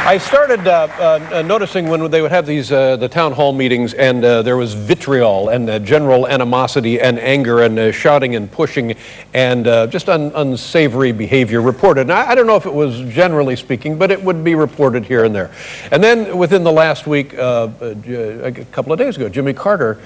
I started noticing when they would have these the town hall meetings, and there was vitriol and general animosity and anger and shouting and pushing and just unsavory behavior reported. And I don't know if it was generally speaking, but it would be reported here and there. And then within the last week, a couple of days ago, Jimmy Carter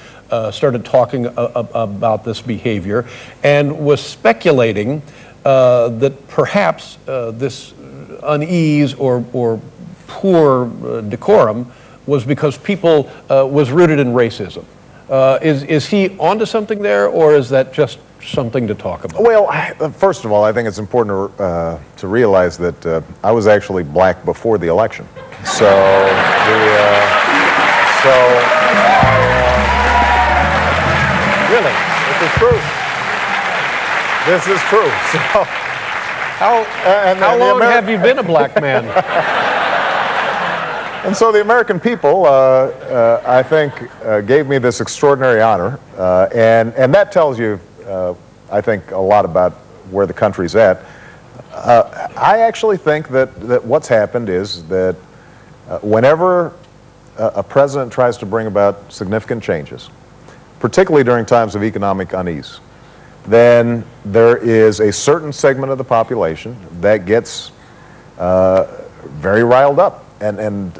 started talking about this behavior and was speculating that perhaps this unease or poor decorum was because people was rooted in racism. Is he onto something there, or is that just something to talk about? Well, first of all, I think it's important to realize that I was actually black before the election. So, really, this is true. This is true. So, how long have you been a black man? And so the American people, I think, gave me this extraordinary honor, and that tells you, I think, a lot about where the country's at. I actually think that what's happened is that whenever a president tries to bring about significant changes, particularly during times of economic unease, then there is a certain segment of the population that gets very riled up. And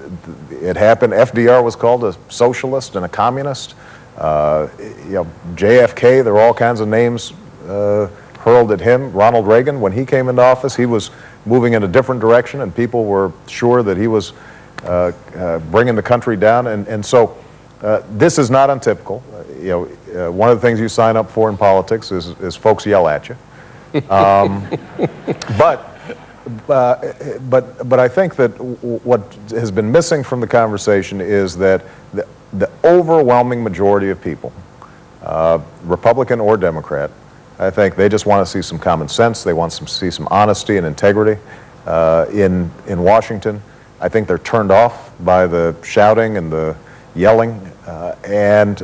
it happened. FDR was called a socialist and a communist. JFK, there were all kinds of names hurled at him. Ronald Reagan, when he came into office, he was moving in a different direction, and people were sure that he was bringing the country down. And so this is not untypical. One of the things you sign up for in politics is folks yell at you. But I think that what has been missing from the conversation is that the overwhelming majority of people, Republican or Democrat, I think they just want to see some common sense. They want to see some honesty and integrity in Washington. I think they're turned off by the shouting and the yelling, and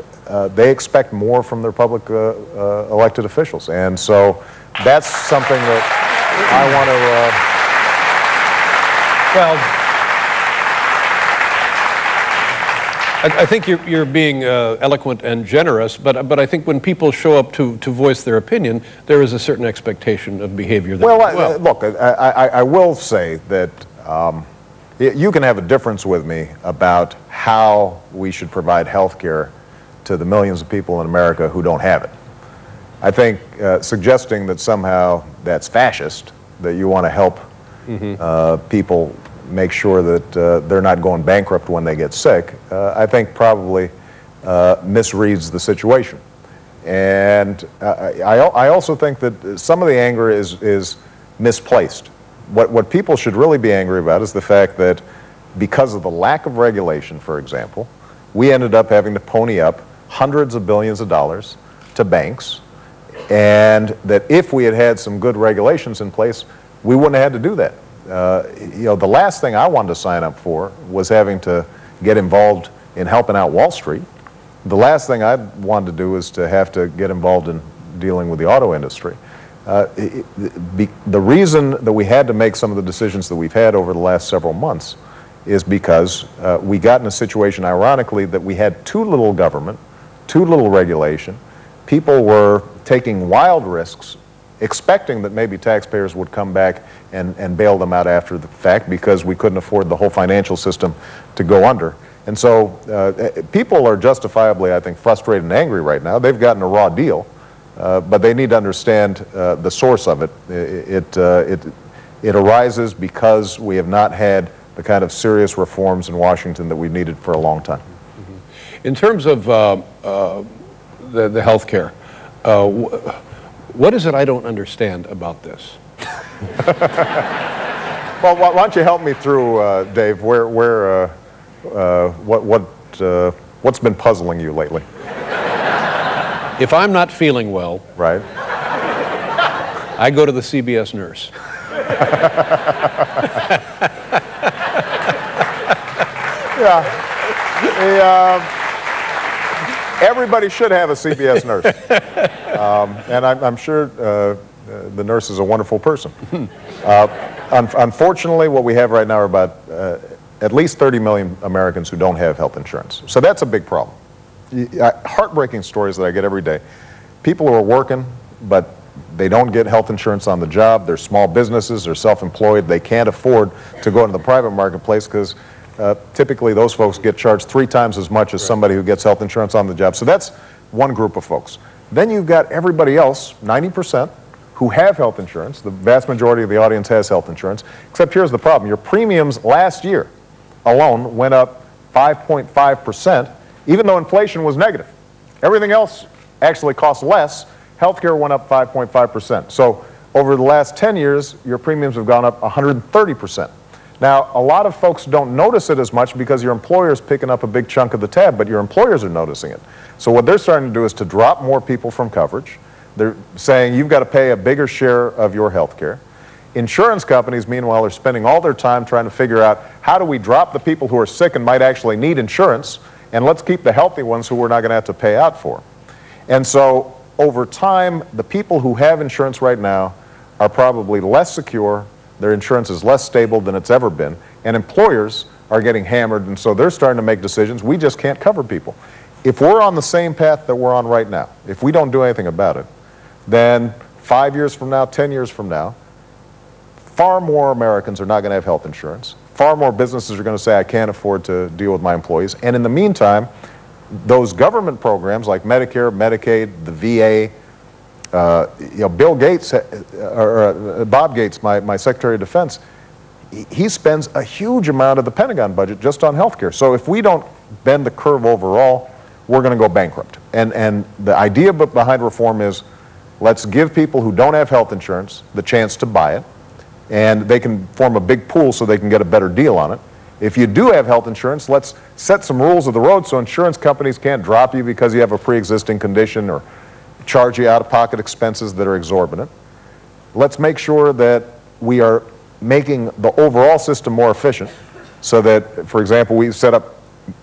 they expect more from their public elected officials. And so that's something that I want to... Well, I think you're being eloquent and generous, but I think when people show up to voice their opinion, there is a certain expectation of behavior. Well, look, I will say that you can have a difference with me about how we should provide health care to the millions of people in America who don't have it. I think suggesting that somehow that's fascist, that you want to help people make sure that they're not going bankrupt when they get sick, I think probably misreads the situation. And I also think that some of the anger is misplaced. What people should really be angry about is the fact that because of the lack of regulation, for example, we ended up having to pony up hundreds of billions of dollars to banks, and that if we had had some good regulations in place, we wouldn't have had to do that. The last thing I wanted to sign up for was having to get involved in helping out Wall Street. The last thing I wanted to do is to have to get involved in dealing with the auto industry. The reason that we had to make some of the decisions that we've had over the last several months is because we got in a situation, ironically, that we had too little government, too little regulation. People were taking wild risks, expecting that maybe taxpayers would come back and bail them out after the fact because we couldn't afford the whole financial system to go under. And so people are justifiably, I think, frustrated and angry right now. They've gotten a raw deal, but they need to understand the source of it. It arises because we have not had the kind of serious reforms in Washington that we've needed for a long time. In terms of the health care, what is it I don't understand about this? Well, why don't you help me through, Dave, what's been puzzling you lately? If I'm not feeling well, right, I go to the CBS nurse. Everybody should have a CBS nurse. And I'm sure the nurse is a wonderful person. Unfortunately, what we have right now are about at least 30 million Americans who don't have health insurance. So that's a big problem. Heartbreaking stories that I get every day. People who are working, but they don't get health insurance on the job. They're small businesses, they're self-employed. They can't afford to go into the private marketplace because typically those folks get charged 3 times as much as somebody who gets health insurance on the job. So that's one group of folks. Then you've got everybody else, 90%, who have health insurance. The vast majority of the audience has health insurance. Except here's the problem. Your premiums last year alone went up 5.5%, even though inflation was negative. Everything else actually cost less. Healthcare went up 5.5%. So over the last 10 years, your premiums have gone up 130%. Now, a lot of folks don't notice it as much because your employer is picking up a big chunk of the tab, but your employers are noticing it. So what they're starting to do is to drop more people from coverage. They're saying you've got to pay a bigger share of your health care. Insurance companies, meanwhile, are spending all their time trying to figure out how do we drop the people who are sick and might actually need insurance, and let's keep the healthy ones who we're not going to have to pay out for. And so over time, the people who have insurance right now are probably less secure, their insurance is less stable than it's ever been, and employers are getting hammered, and so they're starting to make decisions. We just can't cover people. If we're on the same path that we're on right now, if we don't do anything about it, then 5 years from now, 10 years from now, far more Americans are not going to have health insurance. Far more businesses are going to say, I can't afford to deal with my employees. And in the meantime, those government programs like Medicare, Medicaid, the VA, Bill Gates, Bob Gates, my Secretary of Defense, he spends a huge amount of the Pentagon budget just on health care. So if we don't bend the curve overall, we're going to go bankrupt. And the idea behind reform is let's give people who don't have health insurance the chance to buy it, and they can form a big pool so they can get a better deal on it. If you do have health insurance, let's set some rules of the road so insurance companies can't drop you because you have a pre-existing condition or charge you out-of-pocket expenses that are exorbitant. Let's make sure that we are making the overall system more efficient so that, for example, we set up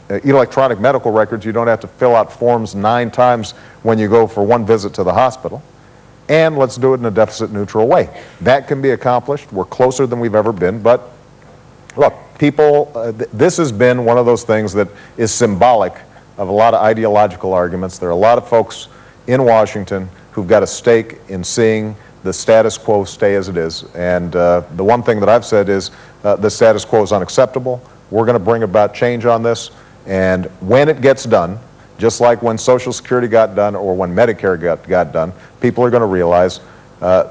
electronic medical records. You don't have to fill out forms 9 times when you go for one visit to the hospital. And let's do it in a deficit-neutral way. That can be accomplished. We're closer than we've ever been. But look, people, this has been one of those things that is symbolic of a lot of ideological arguments. There are a lot of folks in Washington who've got a stake in seeing the status quo stay as it is. And the one thing that I've said is the status quo is unacceptable. We're going to bring about change on this. And when it gets done, just like when Social Security got done or when Medicare got done, people are going to realize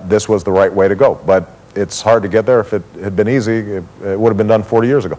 this was the right way to go. But it's hard to get there. If it had been easy, it would have been done 40 years ago.